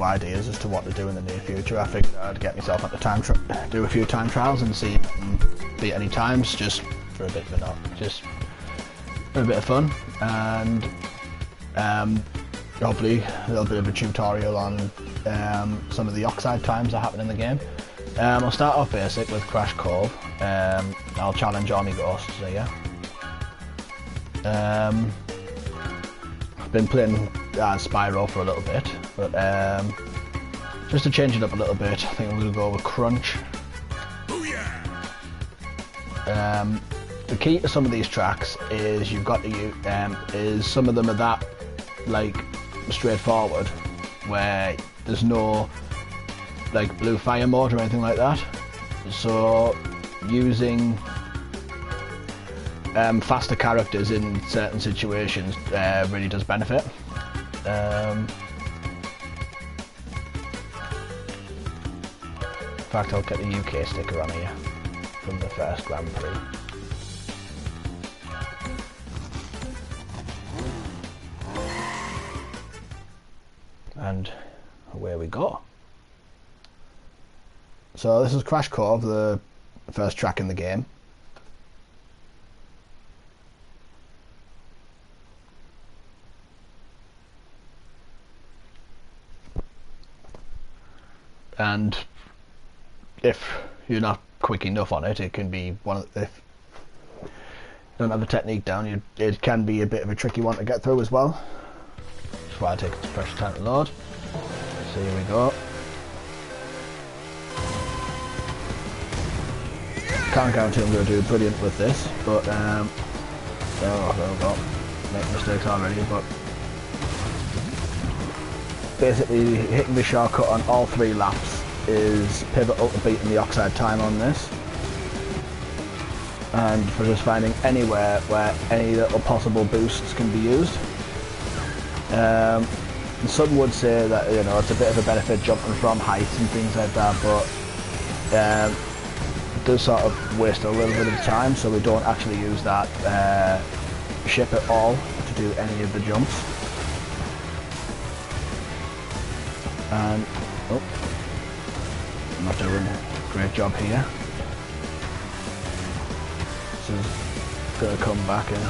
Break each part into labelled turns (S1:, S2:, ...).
S1: ideas as to what to do in the near future. I figured I'd get myself at the do a few time trials and see beat any times, just for a bit of fun, and hopefully a little bit of a tutorial on some of the oxide times that happen in the game. I'll start off basic with Crash Cove. I'll challenge all my ghosts here. I've been playing as Spyro for a little bit, but just to change it up a little bit, I think I'm going to go with Crunch. The key to some of these tracks is you've got to use, some of them are that like straightforward, where there's no like blue fire mode or anything like that. So using faster characters in certain situations really does benefit. In fact, I'll get the UK sticker on here from the first Grand Prix. And away we go. So this is Crash Cove, the first track in the game. And if you're not quick enough on it, it can be one of the, if you don't have the technique down, it can be a bit of a tricky one to get through as well. That's why I take pressure time to load. So here we go. Can't guarantee I'm going to do brilliant with this, but oh, there we go. Make mistakes already, but basically hitting the shortcut on all 3 laps is pivotal to beating the oxide time on this, and for just finding anywhere where any little possible boosts can be used. Some would say that, you know, it's a bit of a benefit jumping from heights and things like that, but it does sort of waste a little bit of time, so we don't actually use that ship at all to do any of the jumps. And oh, I'm not doing a great job here. This is going to come back and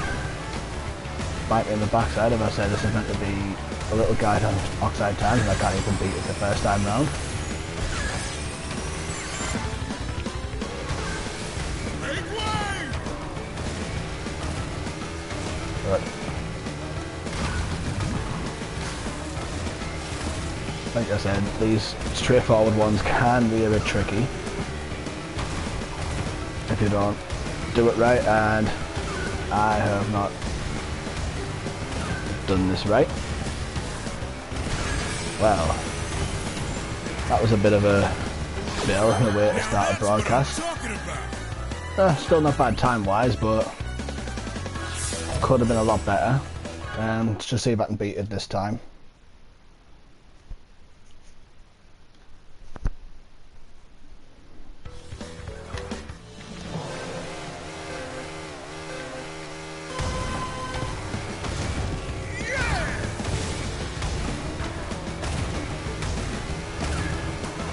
S1: bite me in the backside if I say this is meant to be a little guide on oxide times and I can't even beat it the first time round. Right. Like I said, these straightforward ones can be a bit tricky if you don't do it right, and I have not done this right. Well, that was a bit of a fail in a way to start a broadcast. Still not bad time-wise, but could have been a lot better. Let's just see if I can beat it this time.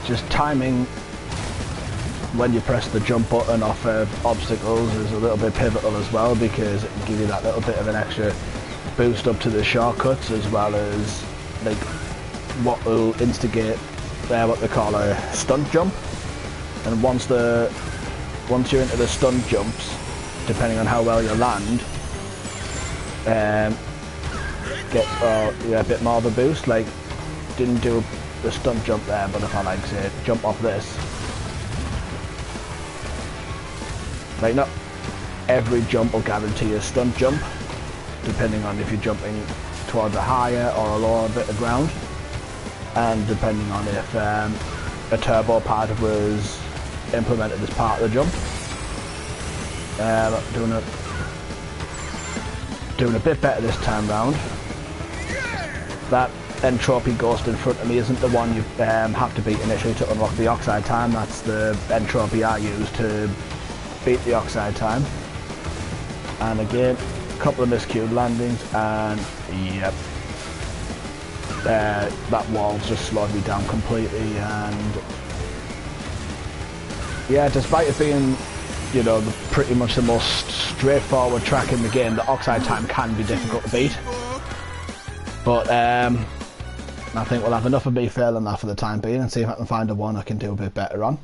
S1: Just timing when you press the jump button off obstacles is a little bit pivotal as well, because it can give you that little bit of an extra boost up to the shortcuts, as well as like what will instigate what they call a stunt jump. And once you're into the stunt jumps, depending on how well you land, get a bit more of a boost. Like, didn't do the stunt jump there, but if I like say jump off this, like not every jump will guarantee a stunt jump, depending on if you're jumping towards a higher or a lower bit of ground, and depending on if a turbo pad was implemented as part of the jump. Doing a bit better this time round. That entropy ghost in front of me isn't the one you have to beat initially to unlock the oxide time. That's the entropy I use to beat the oxide time. And again, a couple of miscued landings, and yep, that wall's just slowed me down completely. And yeah, despite it being, you know, pretty much the most straightforward track in the game, the oxide time can be difficult to beat. But I think we'll have enough of me failing that for the time being, and see if I can find a one I can do a bit better on.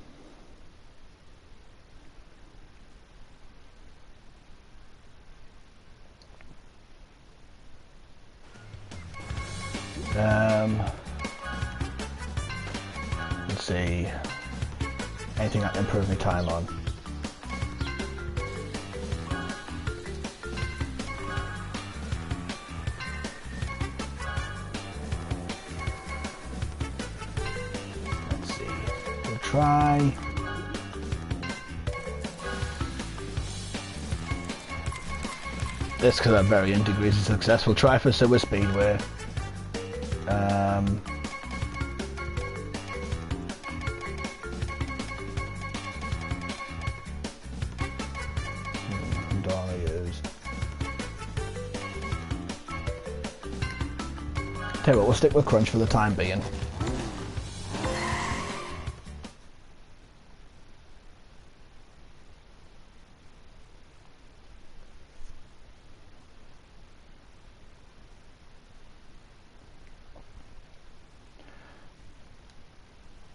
S1: Let's see, anything I can improve my time on. Let's see, we'll try. This could have varying degrees of success. We'll try for Sewer Speedway. Tell you what, we'll stick with Crunch for the time being.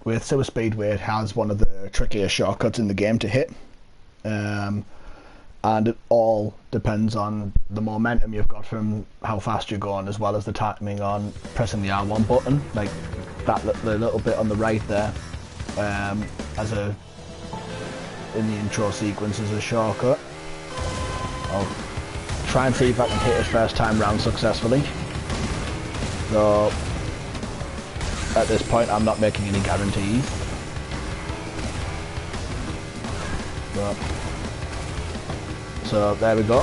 S1: With Sewer Speedway, it has one of the trickiest shortcuts in the game to hit. And it all depends on the momentum you've got from how fast you're going, as well as the timing on pressing the R1 button, like that the little bit on the right there, as a in the intro sequence as a shortcut. I'll try and see if I can hit it first time round successfully. Though at this point I'm not making any guarantees. But so there we go.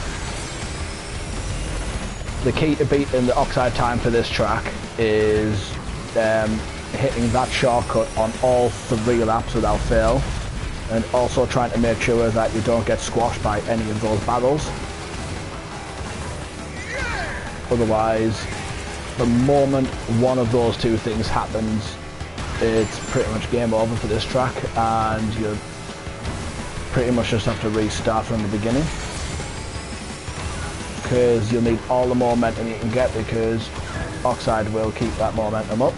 S1: The key to beating the oxide time for this track is hitting that shortcut on all 3 laps without fail, and also trying to make sure that you don't get squashed by any of those barrels. Otherwise, the moment one of those 2 things happens, it's pretty much game over for this track, and you pretty much just have to restart from the beginning. Because you'll need all the momentum you can get, because oxide will keep that momentum up.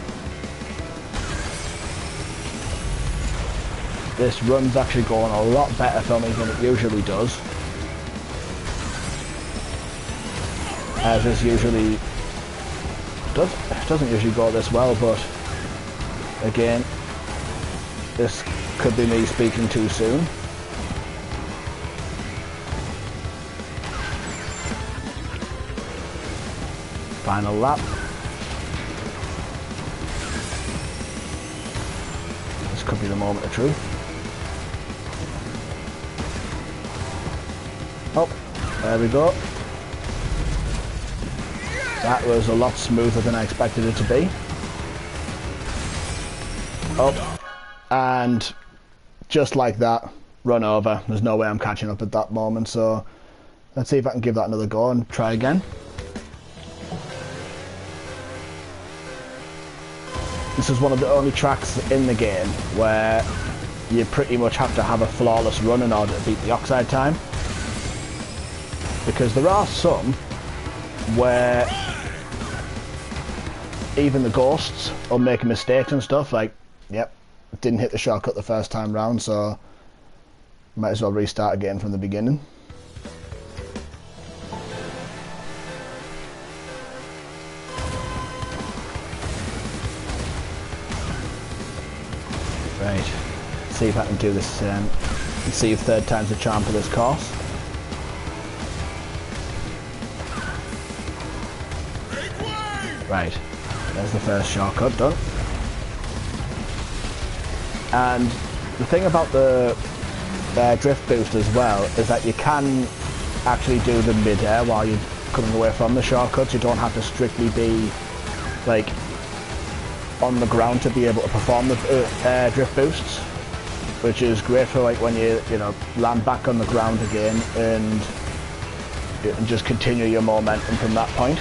S1: This run's actually going a lot better for me than it usually does, as this usually doesn't usually go this well. But again, this could be me speaking too soon. Final lap. This could be the moment of truth. Oh, there we go. That was a lot smoother than I expected it to be. Oh, and just like that, run over. There's no way I'm catching up at that moment, so let's see if I can give that another go and try again. This is one of the only tracks in the game where you pretty much have to have a flawless run in order to beat the oxide time. Because there are some where even the ghosts will make mistakes and stuff, like, yep, didn't hit the shortcut the first time round, so might as well restart again from the beginning. Right, see if I can do this, see if 3rd time's the charm for this course. Right, there's the first shortcut done. And the thing about the drift boost as well is that you can actually do the mid-air while you're coming away from the shortcuts. You don't have to strictly be like on the ground to be able to perform the drift boosts, which is great for like when you know, land back on the ground again and just continue your momentum from that point.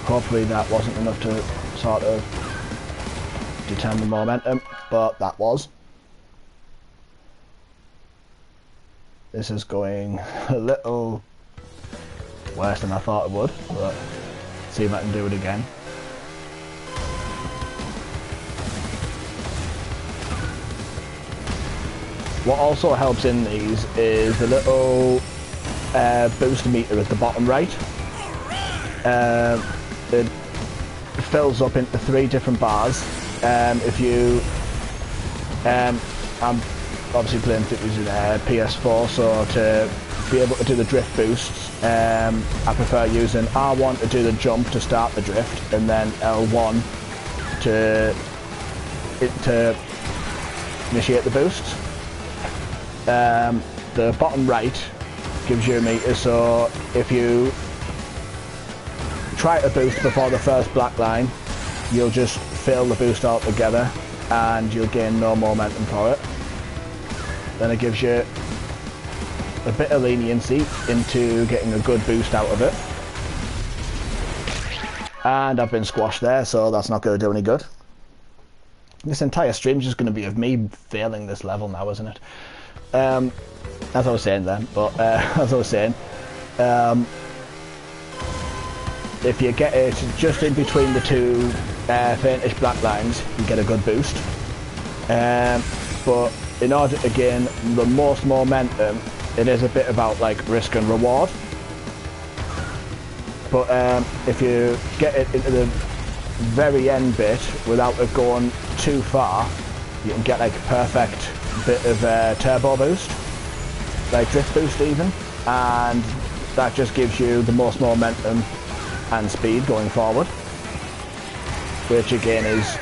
S1: Hopefully that wasn't enough to sort of determine momentum, but that was. This is going a little worse than I thought it would, but see if I can do it again. What also helps in these is the little booster meter at the bottom right. It fills up into 3 different bars. If you, I'm obviously playing using PS4, so to be able to do the drift boosts, I prefer using R1 to do the jump to start the drift, and then L1 to initiate the boosts. The bottom right gives you a meter, so if you try to boost before the first black line, you'll just fill the boost altogether and you'll gain no momentum for it. Then it gives you a bit of leniency into getting a good boost out of it. And I've been squashed there, so that's not going to do any good. This entire stream is just going to be of me failing this level now, isn't it? As I was saying then, but as I was saying, if you get it just in between the 2 faintish black lines, you get a good boost. But in order to gain the most momentum, it is a bit about like risk and reward. But if you get it into the very end bit without it going too far, you can get like a perfect bit of turbo boost, like drift boost even, and that just gives you the most momentum and speed going forward, which again is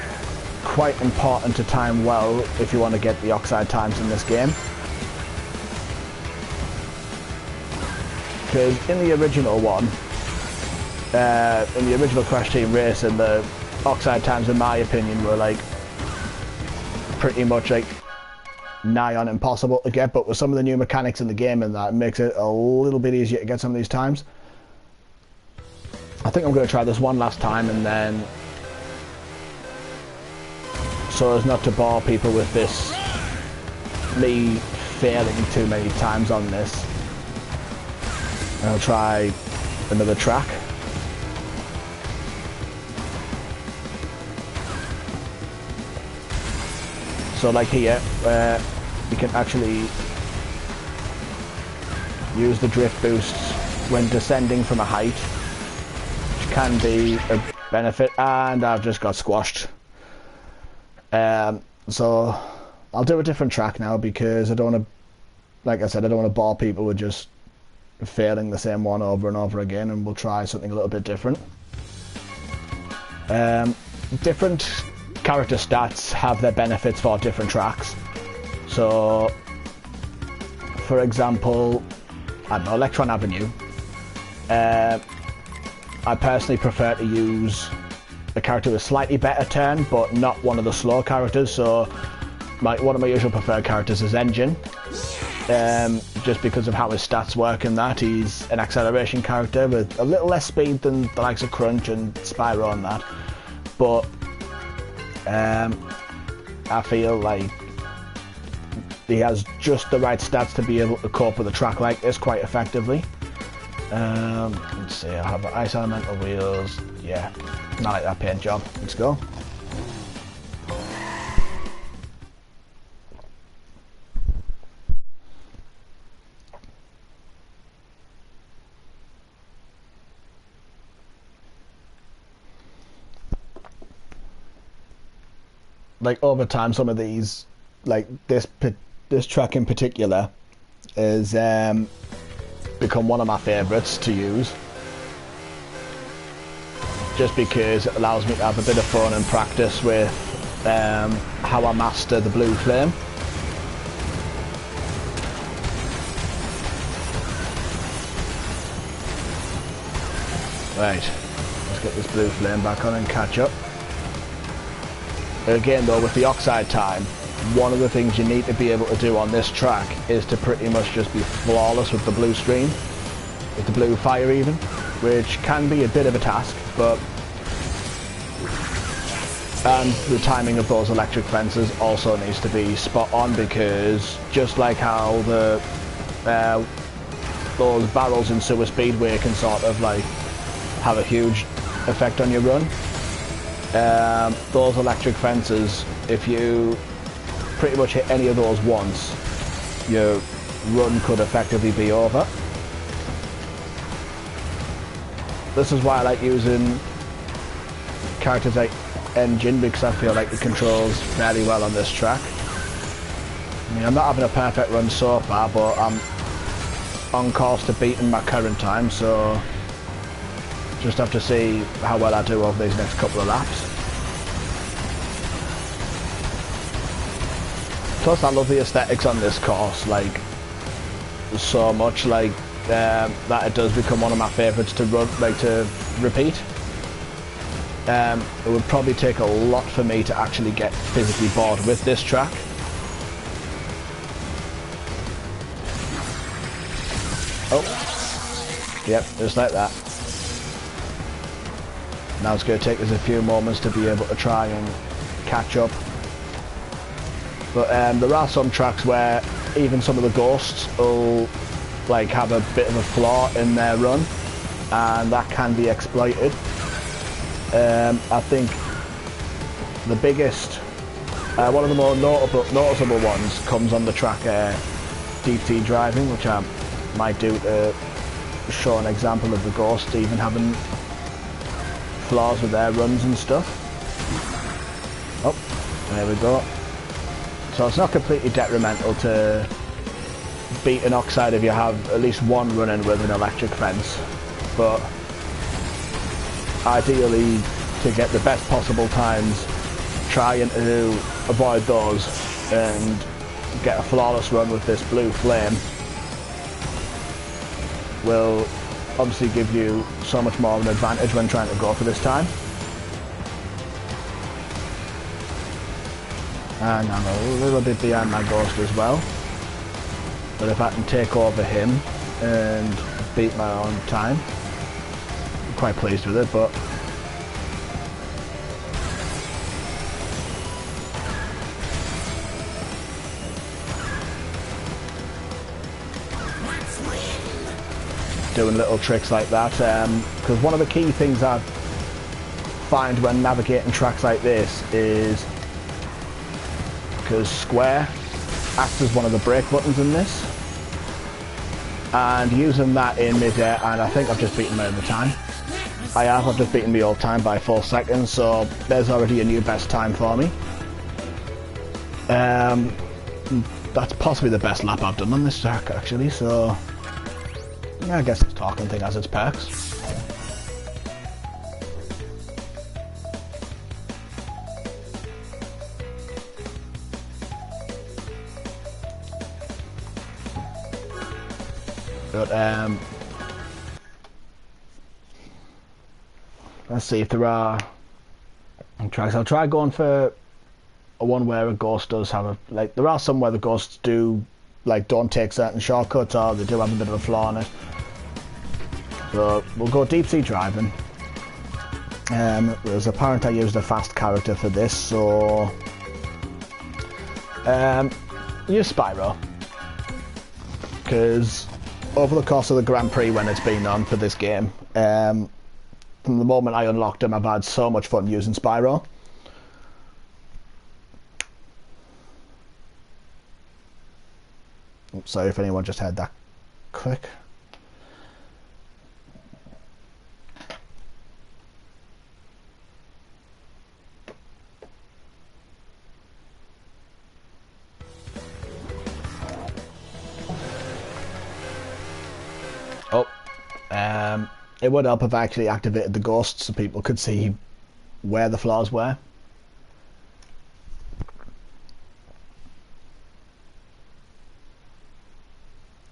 S1: quite important to time well if you want to get the oxide times in this game. Because in the original one, in the original Crash Team Racing, the oxide times in my opinion were like pretty much like nigh on impossible to get, but with some of the new mechanics in the game and that, it makes it a little bit easier to get some of these times. I think I'm going to try this one last time, and then, so as not to bore people with this, me failing too many times on this, I'll try another track. So like here, where you can actually use the drift boosts when descending from a height, which can be a benefit, and I've just got squashed. So I'll do a different track now, because I don't want to, like I said, I don't want to bore people with just failing the same one over and over again, and we'll try something a little bit different. Different character stats have their benefits for different tracks. So, for example, I don't know, Electron Avenue. I personally prefer to use a character with a slightly better turn, but not one of the slow characters. So, one of my usual preferred characters is Engine. Just because of how his stats work in that. He's an acceleration character with a little less speed than the likes of Crunch and Spyro and that. But I feel like he has just the right stats to be able to cope with a track like this quite effectively. Let's see, I have ice elemental wheels. Yeah, not like that paint job. Let's go. Like over time, some of these, like this track in particular, is become one of my favourites to use, just because it allows me to have a bit of fun and practice with how I master the blue flame. Right, let's get this blue flame back on and catch up. Again though, with the oxide time, one of the things you need to be able to do on this track is to pretty much just be flawless with the blue stream, with the blue fire even, which can be a bit of a task. but and the timing of those electric fences also needs to be spot on, because just like how the those barrels in Sewer Speedway can sort of like have a huge effect on your run, those electric fences, if you pretty much hit any of those once, your run could effectively be over. This is why I like using characters like Engine, because I feel like it controls fairly well on this track. I mean, I'm not having a perfect run so far, but I'm on course to beating my current time, so just have to see how well I do over these next couple of laps. Plus I love the aesthetics on this course, like so much, like that it does become one of my favourites to run, like to repeat. It would probably take a lot for me to actually get physically bored with this track. Oh, yep, just like that. Now it's going to take us a few moments to be able to try and catch up. But there are some tracks where even some of the ghosts will like have a bit of a flaw in their run, and that can be exploited. I think the biggest, one of the more noticeable ones comes on the track Deep Sea Driving, which I might do to show an example of the ghosts even having flaws with their runs and stuff. Oh, there we go. So it's not completely detrimental to beat an Oxide if you have at least one running with an electric fence, but ideally, to get the best possible times, trying to avoid those and get a flawless run with this blue flame will obviously give you so much more of an advantage when trying to go for this time. And I'm a little bit behind my ghost as well, but if I can take over him and beat my own time, I'm quite pleased with it. But doing little tricks like that, because one of the key things I find when navigating tracks like this is, because square acts as one of the brake buttons in this, and using that in mid-air, and I think I've just beaten my own time. I've just beaten my old time by 4 seconds, so there's already a new best time for me. That's possibly the best lap I've done on this track actually, so yeah, I guess this talking thing has its perks. But let's see if there are tracks. I'll try going for a one where a ghost does have a, like, there are some where the ghosts do, like, don't take certain shortcuts, or they do have a bit of a flaw in it. So we'll go Deep Sea Driving. It was apparent I used a fast character for this, so use Spyro, because over the course of the Grand Prix when it's been on for this game, from the moment I unlocked him, I've had so much fun using Spyro. Oops, sorry if anyone just heard that click. It would help if I actually activated the ghosts so people could see where the flaws were.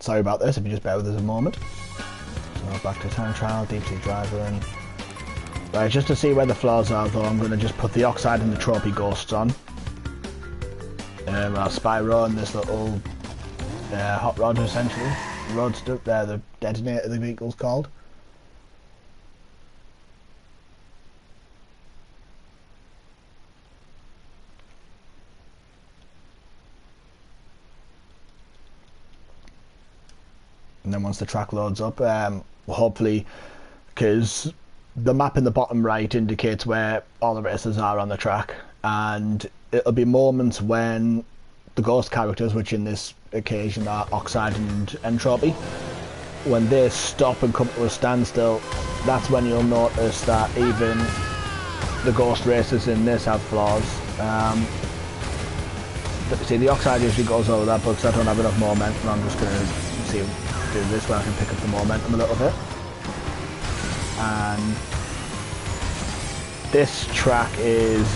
S1: Sorry about this, if you just bear with us a moment. So back to time trial, Deep Sea Driving. Right, just to see where the flaws are though, I'm going to just put the Oxide and the Trophy Ghosts on. Our Spyro and this little hot rod essentially. Roadster, the detonator the vehicle's called. and then once the track loads up, hopefully, because the map in the bottom right indicates where all the racers are on the track, and it'll be moments when the ghost characters, which in this occasion are Oxide and Entropy, when they stop and come to a standstill, that's when you'll notice that even the ghost racers in this have flaws. See, the Oxide usually goes over that, but because I don't have enough momentum, I'm just going to do this where I can pick up the momentum a little bit. And this track is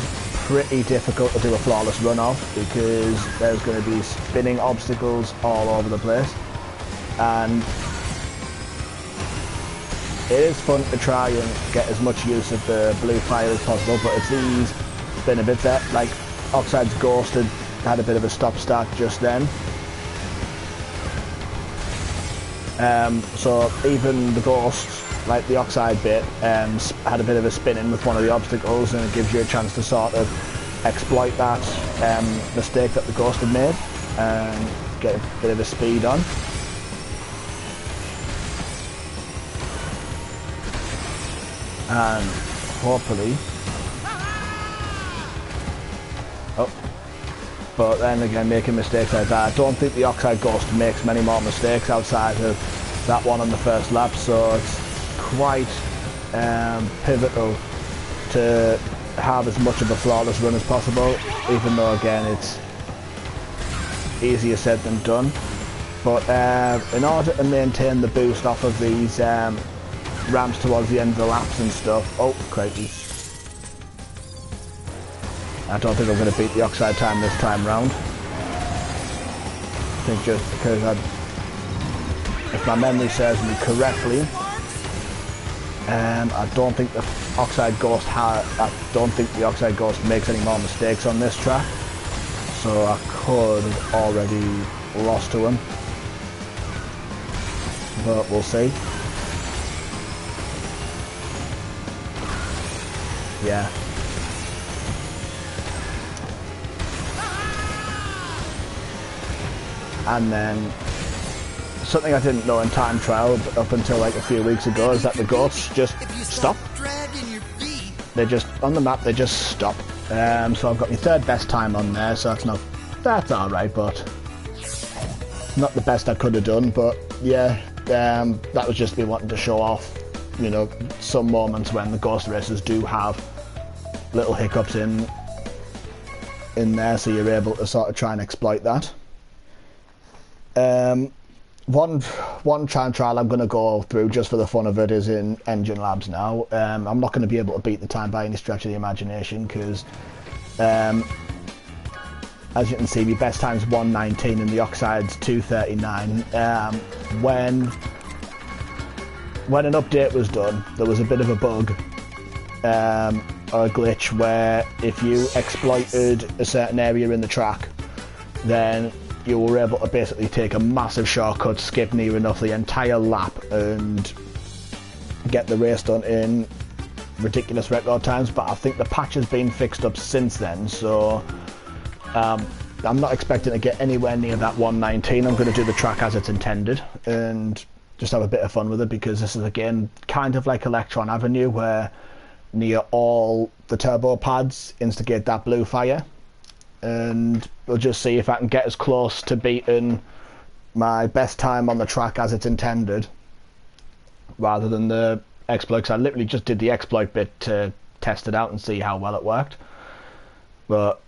S1: pretty difficult to do a flawless run off because there's going to be spinning obstacles all over the place, and it is fun to try and get as much use of the blue fire as possible, but it's these spinning bits there, like Oxide's Ghost had a bit of a stop start just then. So even the Ghost, like the Oxide bit, had a bit of a spin in with one of the obstacles, and it gives you a chance to sort of exploit that mistake that the Ghost had made and get a bit of a speed on. And hopefully, but then again, making mistakes like that, I don't think the Oxide Ghost makes many more mistakes outside of that one on the first lap, so it's quite pivotal to have as much of a flawless run as possible, even though again it's easier said than done. But in order to maintain the boost off of these ramps towards the end of the laps and stuff, oh crikey, I don't think I'm going to beat the Oxide time this time round. I think just because if my memory serves me correctly, I don't think the Oxide Ghost makes any more mistakes on this track, so I could have already lost to him, but we'll see. Yeah. And then something I didn't know in time trial up until like a few weeks ago is that the ghosts just stop. They just, on the map, they just stop. So I've got my third best time on there, so that's alright, but not the best I could have done. But yeah, that was just me wanting to show off, you know, some moments when the ghost racers do have little hiccups in there, so you're able to sort of try and exploit that. One time trial I'm going to go through just for the fun of it is in Engine Labs now. I'm not going to be able to beat the time by any stretch of the imagination because, as you can see, my best time's 1:19 and the Oxide's 2:39. When an update was done, there was a bit of a bug or a glitch where if you exploited a certain area in the track, then you were able to basically take a massive shortcut, skip near enough the entire lap and get the race done in ridiculous record times. But I think the patch has been fixed up since then, so I'm not expecting to get anywhere near that 1:19. I'm going to do the track as it's intended and just have a bit of fun with it, because this is again kind of like Electron Avenue, where near all the turbo pads instigate that blue fire, and we'll just see if I can get as close to beating my best time on the track as it's intended rather than the exploit, because I literally just did the exploit bit to test it out and see how well it worked. But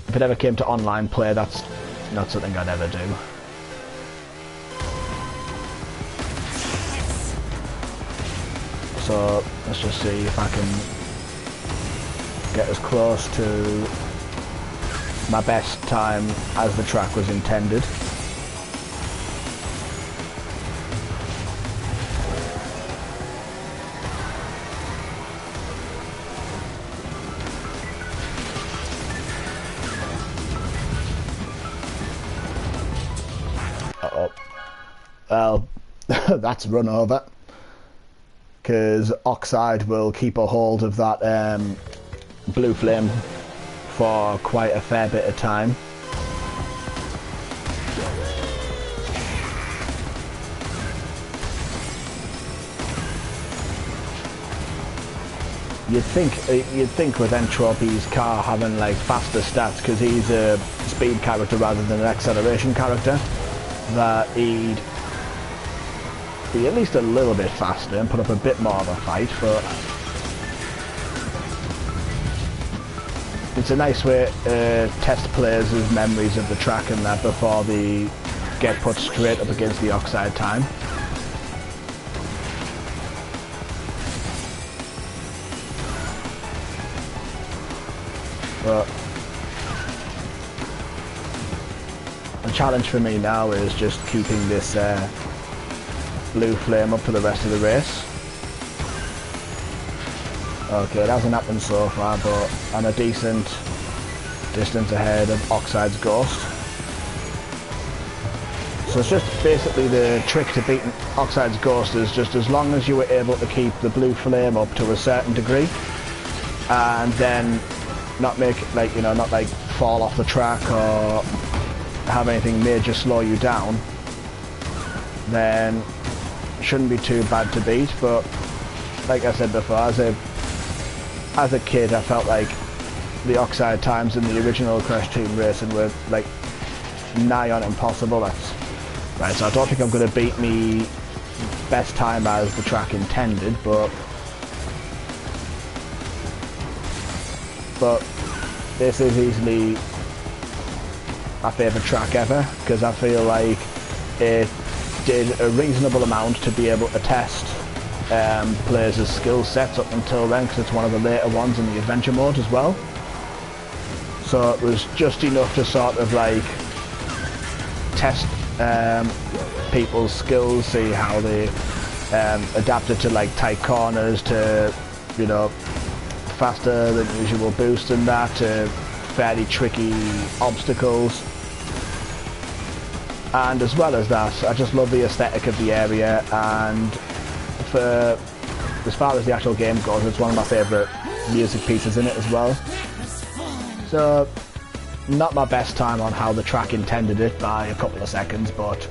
S1: if it ever came to online play, that's not something I'd ever do. So let's just see if I can get as close to my best time as the track was intended. Uh-oh. Well, that's a run over, because Oxide will keep a hold of that blue flame for quite a fair bit of time. you'd think with Entropy's car having like faster stats, because he's a speed character rather than an acceleration character, that he'd be at least a little bit faster and put up a bit more of a fight. But it's a nice way to test players' memories of the track and that before they get put straight up against the Oxide time. But the challenge for me now is just keeping this blue flame up for the rest of the race. Okay, it hasn't happened so far, but I'm a decent distance ahead of Oxide's Ghost. So it's just basically the trick to beating Oxide's Ghost is just as long as you were able to keep the blue flame up to a certain degree, and then not make it like, you know, not like fall off the track or have anything major slow you down, then it shouldn't be too bad to beat. But like I said before, as a kid, I felt like the Oxide times in the original Crash Team Racing were like nigh on impossible. That's right, so I don't think I'm going to beat me best time as the track intended, but this is easily my favourite track ever, because I feel like it did a reasonable amount to be able to test players' skill sets up until then, because it's one of the later ones in the adventure mode as well. So it was just enough to sort of like test people's skills, see how they adapted to like tight corners, to, you know, faster than usual boost and that, to fairly tricky obstacles. And as well as that, I just love the aesthetic of the area, and for as far as the actual game goes, it's one of my favourite music pieces in it as well. So not my best time on how the track intended it by a couple of seconds, but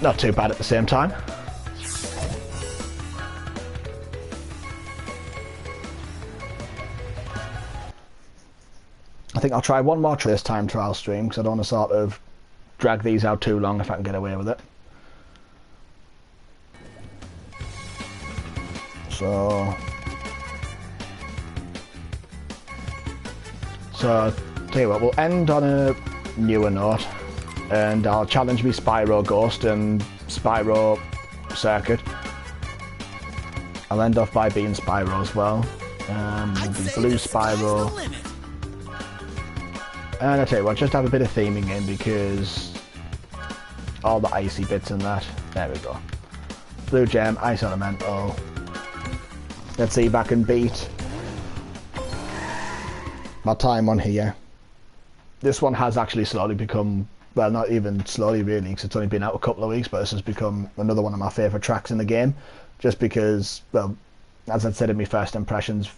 S1: not too bad at the same time. I think I'll try one more this time trial stream, because I don't want to sort of drag these out too long if I can get away with it. So tell you what, we'll end on a newer note, and I'll challenge me Spyro Ghost and Spyro Circuit. I'll end off by being Spyro as well. The blue Spyro. And I tell you what, just have a bit of theming in, because all the icy bits and that. There we go. Blue Gem, Ice Elemental. Let's see if I can beat my time on here. This one has actually slowly become, well, not even slowly really, because it's only been out a couple of weeks, but this has become another one of my favourite tracks in the game, just because, well, as I said in my first impressions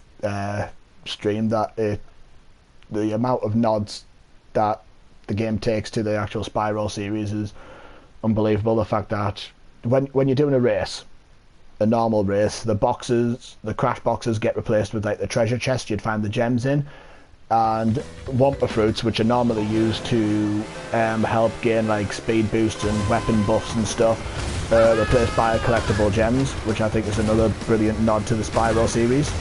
S1: stream, that the amount of nods that the game takes to the actual Spyro series is unbelievable. The fact that when you're doing a race, a normal race, the crash boxes get replaced with like the treasure chest you'd find the gems in, and Wumpa fruits, which are normally used to help gain like speed boosts and weapon buffs and stuff, replaced by collectible gems, which I think is another brilliant nod to the Spyro series.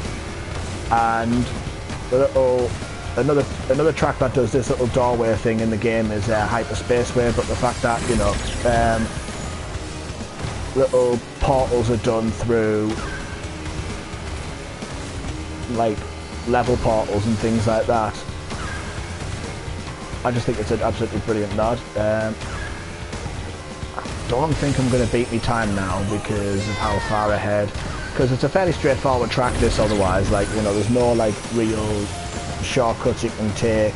S1: And another track that does this little doorway thing in the game is Hyperspace Way, but the fact that, you know, little portals are done through like level portals and things like that, I just think it's an absolutely brilliant nod. I don't think I'm going to beat me time now because of how far ahead, because it's a fairly straightforward track this otherwise, like, you know, there's no like real shortcuts you can take.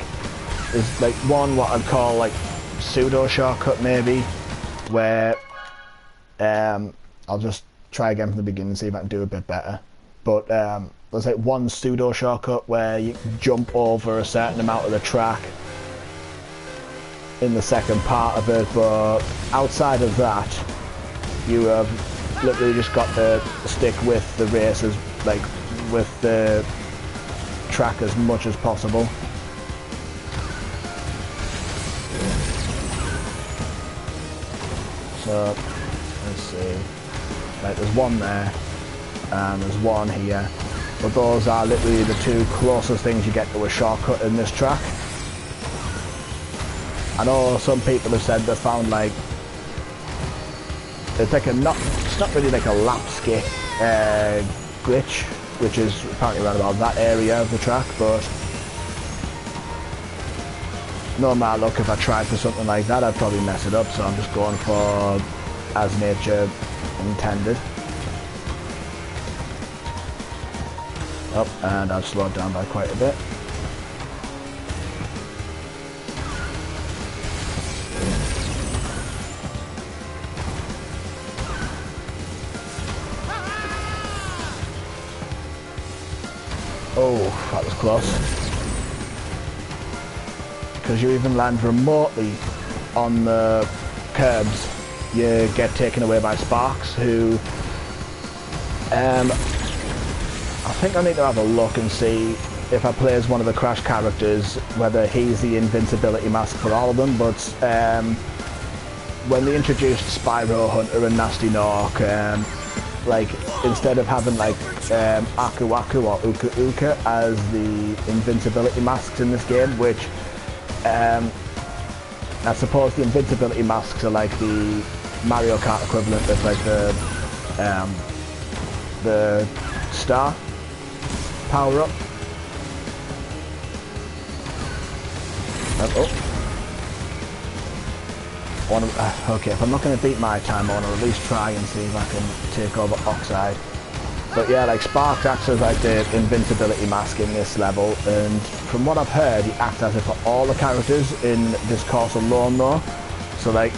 S1: There's like one what I'd call like pseudo shortcut maybe, where I'll just try again from the beginning and see if I can do a bit better. But there's like one pseudo shortcut where you can jump over a certain amount of the track in the second part of it, but outside of that you have literally just got to stick with the race as like with the track as much as possible. So let's see, like there's one there and there's one here, but those are literally the two closest things you get to a shortcut in this track. I know some people have said they found like it's like it's not really like a lap skip glitch, which is apparently around about that area of the track, but no matter luck, if I tried for something like that I'd probably mess it up, so I'm just going for as nature intended. Up, and I've slowed down by quite a bit. Oh, that was close. Because you even land remotely on the curbs, you get taken away by Sparks, who I think I need to have a look and see if I play as one of the Crash characters, whether he's the invincibility mask for all of them, but when they introduced Spyro, Hunter and Nasty Nork, like instead of having like Aku Aku or Uka Uka as the invincibility masks in this game, which I suppose the invincibility masks are like the Mario Kart equivalent of like the star power up. Okay, if I'm not going to beat my time, I want to at least try and see if I can take over Oxide. But yeah, like Sparks acts as like the invincibility mask in this level, and from what I've heard, he acts as it for all the characters in this course alone though. So like,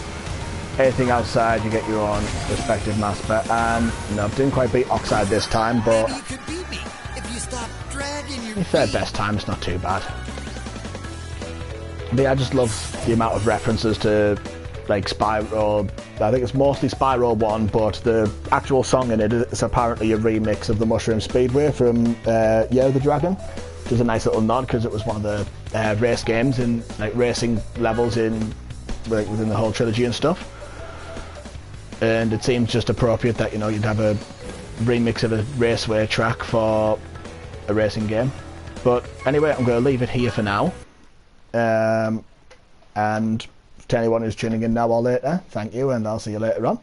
S1: anything outside, you get your own respective mask. But and no, I didn't quite beat Oxide this time, but
S2: You could beat me if you stop dragging your
S1: to be fair, best time, it's not too bad. But yeah, I just love the amount of references to like Spyro. I think it's mostly Spyro 1, but the actual song in it is apparently a remix of the Mushroom Speedway from Year of the Dragon, which is a nice little nod because it was one of the race games in like racing levels in like within the whole trilogy and stuff. And it seems just appropriate that, you know, you'd have a remix of a raceway track for a racing game. But anyway, I'm going to leave it here for now. And to anyone who's tuning in now or later, thank you, and I'll see you later on.